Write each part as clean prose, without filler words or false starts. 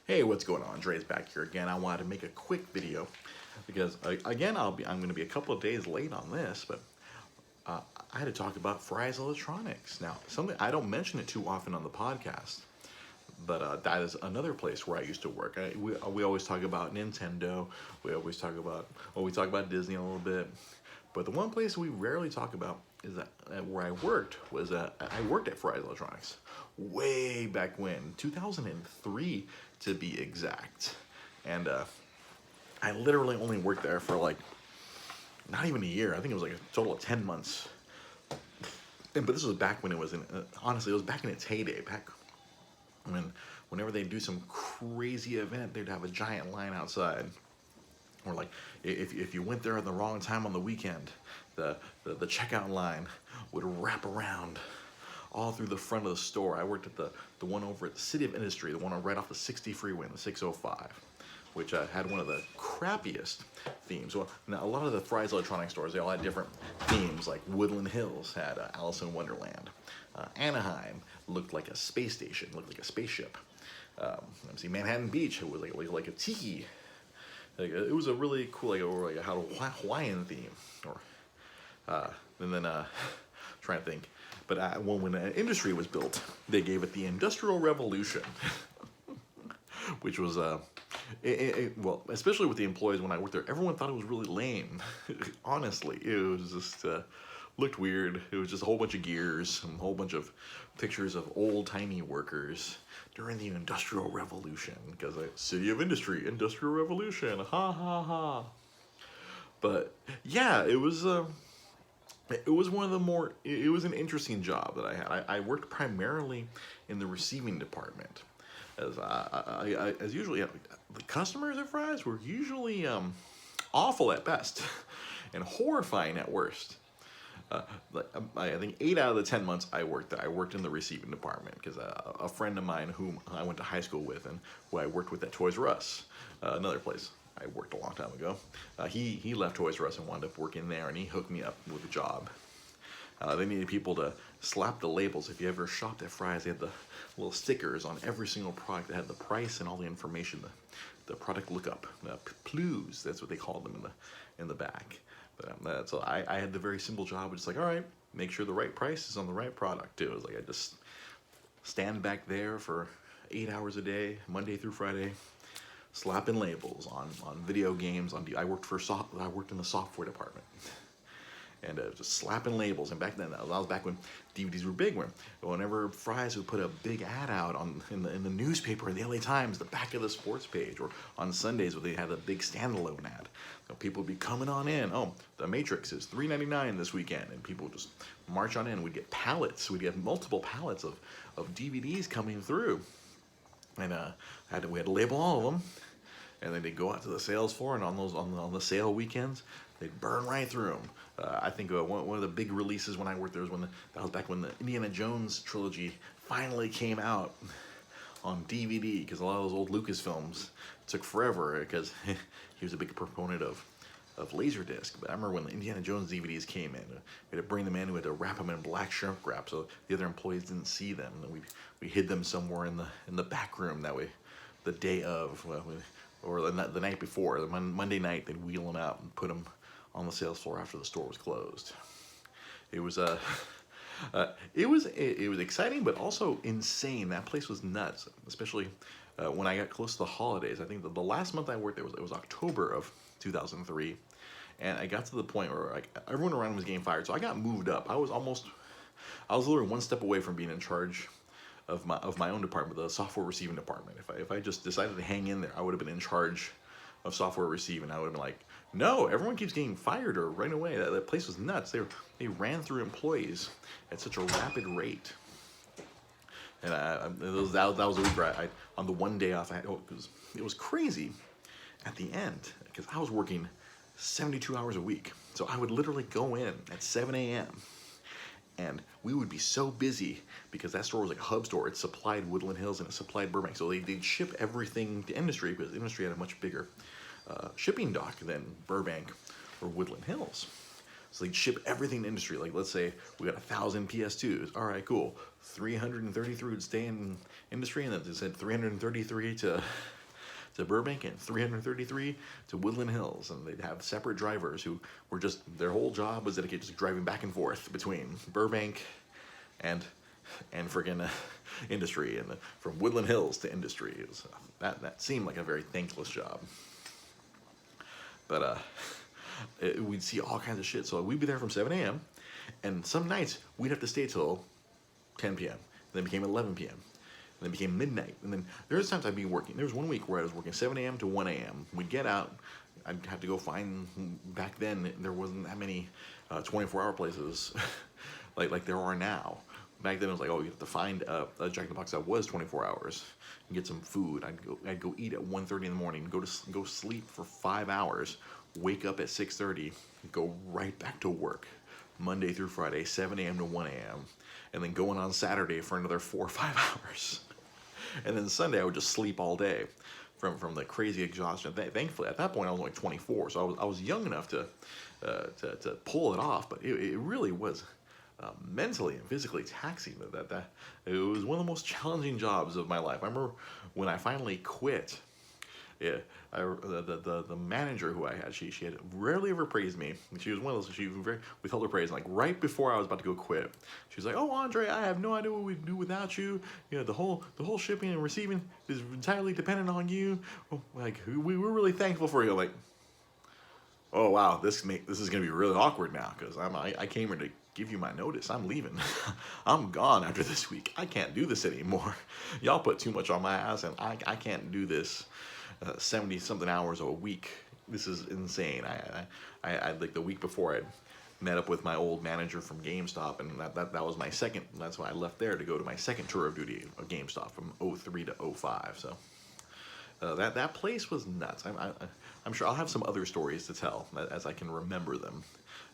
Hey, what's going on? Dre's back here again. I wanted to make a quick video because again I'm going to be a couple of days late on this, but uh, I had to talk about Fry's Electronics. Now, something I don't mention it too often on the podcast, but that is another place where I used to work. We always talk about Nintendo. We talk about Disney a little bit, but the one place we rarely talk about is that where I worked was I worked at Fry's Electronics way back when, 2003 to be exact, and I literally only worked there for like not even a year. I think it was like a total of 10 months. But this was back when it was honestly, it was back in its heyday. Back when, whenever they'd do some crazy event, they'd have a giant line outside. Or like, if you went there at the wrong time on the weekend, the checkout line would wrap around all through the front of the store. I worked at the one over at the City of Industry, the one right off the 60 freeway, the 605, which had one of the crappiest themes. Well, now a lot of the Fry's Electronics stores, they all had different themes. Like Woodland Hills had Alice in Wonderland. Anaheim looked like a space station, looked like a spaceship. See, Manhattan Beach, it was like a tiki. Like, it was a really cool, like a Hawaiian theme. Or and then trying to think. But when industry was built, they gave it the Industrial Revolution, which was well, especially with the employees when I worked there, everyone thought it was really lame. Honestly, it was just looked weird. It was just a whole bunch of gears, and a whole bunch of pictures of old-timey workers during the Industrial Revolution. Because City of Industry, Industrial Revolution, ha ha ha. But yeah, it was one of the more. It was an interesting job that I had. I worked primarily in the receiving department, as usually the customers at Fry's were usually awful at best and horrifying at worst. I think 8 out of the 10 months I worked there, I worked in the receiving department because a friend of mine whom I went to high school with and who I worked with at Toys R Us, another place I worked a long time ago, he left Toys R Us and wound up working there, and he hooked me up with a job. They needed people to slap the labels. If you ever shopped at Fry's, they had the little stickers on every single product that had the price and all the information, the product lookup, PLUs, that's what they called them in the back. But so I had the very simple job of just like, all right, make sure the right price is on the right product too. It was like I just stand back there for 8 hours a day, Monday through Friday, slapping labels on video games. I worked in the software department. And just slapping labels. And back then, that was back when DVDs were big. Whenever Fry's would put a big ad out in the newspaper, the LA Times, the back of the sports page, or on Sundays where they had a big standalone ad, people would be coming on in. Oh, The Matrix is $3.99 this weekend, and people would just march on in. We'd get pallets. We'd get multiple pallets of DVDs coming through, and we had to label all of them. And then they'd go out to the sales floor, and on the sale weekends, they'd burn right through them. I think one of the big releases when I worked there was that was back when the Indiana Jones trilogy finally came out on DVD, because a lot of those old Lucasfilms took forever because he was a big proponent of Laserdisc. But I remember when the Indiana Jones DVDs came in, we had to bring them in, we had to wrap them in black shrink wrap so the other employees didn't see them, and we hid them somewhere in the back room. That way, the day of, or the night before, the Monday night, they'd wheel them out and put them on the sales floor after the store was closed. It was it was exciting, but also insane. That place was nuts, especially when I got close to the holidays. I think the last month I worked there was October of 2003, and I got to the point where everyone around me was getting fired, so I got moved up. I was literally one step away from being in charge of my own department, the software receiving department. If I just decided to hang in there, I would have been in charge of software receiving. I would have been like, no, everyone keeps getting fired or right away. That place was nuts. They ran through employees at such a rapid rate. And that was a week where on the one day off, it was crazy at the end, because I was working 72 hours a week. So I would literally go in at 7 a.m. and we would be so busy because that store was like a hub store. It supplied Woodland Hills and it supplied Burbank. So they'd ship everything to Industry, because Industry had a much bigger shipping dock than Burbank or Woodland Hills. So they'd ship everything to Industry. Like, let's say we got 1,000 PS2s. All right, cool. 333 would stay in Industry, and then they said 333 to to Burbank and 333 to Woodland Hills, and they'd have separate drivers who were just, their whole job was dedicated to driving back and forth between Burbank and friggin' Industry, and from Woodland Hills to Industry. It was, that seemed like a very thankless job. But we'd see all kinds of shit. So we'd be there from 7 a.m. and some nights we'd have to stay till 10 p.m. Then it became 11 p.m. And then it became midnight. And then there was times I'd be working. There was one week where I was working 7 a.m. to 1 a.m. We'd get out. I'd have to go find, back then there wasn't that many 24-hour places like there are now. Back then it was like, oh, you have to find a Jack in the Box that was 24 hours and get some food. I'd go eat at 1:30 in the morning, go sleep for 5 hours, wake up at 6:30, go right back to work, Monday through Friday, 7 a.m. to 1 a.m., and then going on Saturday for another 4 or 5 hours. And then Sunday I would just sleep all day from the crazy exhaustion. Thankfully, at that point I was only 24, so I was young enough to pull it off, but it really was mentally and physically taxing. That it was one of the most challenging jobs of my life. I remember when I finally quit. Yeah, the manager who I had, she had rarely ever praised me. She was one of those, she very withheld her praise. Like right before I was about to go quit, she was like, "Oh, Andre, I have no idea what we'd do without you. You know, the whole shipping and receiving is entirely dependent on you. Like we're really thankful for you." Like, oh wow, this is gonna be really awkward now because I came here to give you my notice. I'm leaving. I'm gone after this week. I can't do this anymore. Y'all put too much on my ass, and I can't do this 70 something hours a week. This is insane. I like the week before I met up with my old manager from GameStop, and that was my second. That's why I left there to go to my second tour of duty of GameStop from 03 to 05. So. That place was nuts. I'm sure I'll have some other stories to tell as I can remember them.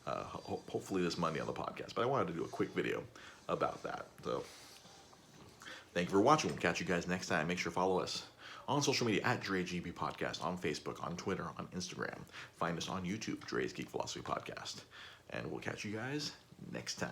Hopefully this Monday on the podcast. But I wanted to do a quick video about that. So thank you for watching. We'll catch you guys next time. Make sure to follow us on social media at DreGB Podcast, on Facebook, on Twitter, on Instagram. Find us on YouTube, Dre's Geek Philosophy Podcast. And we'll catch you guys next time.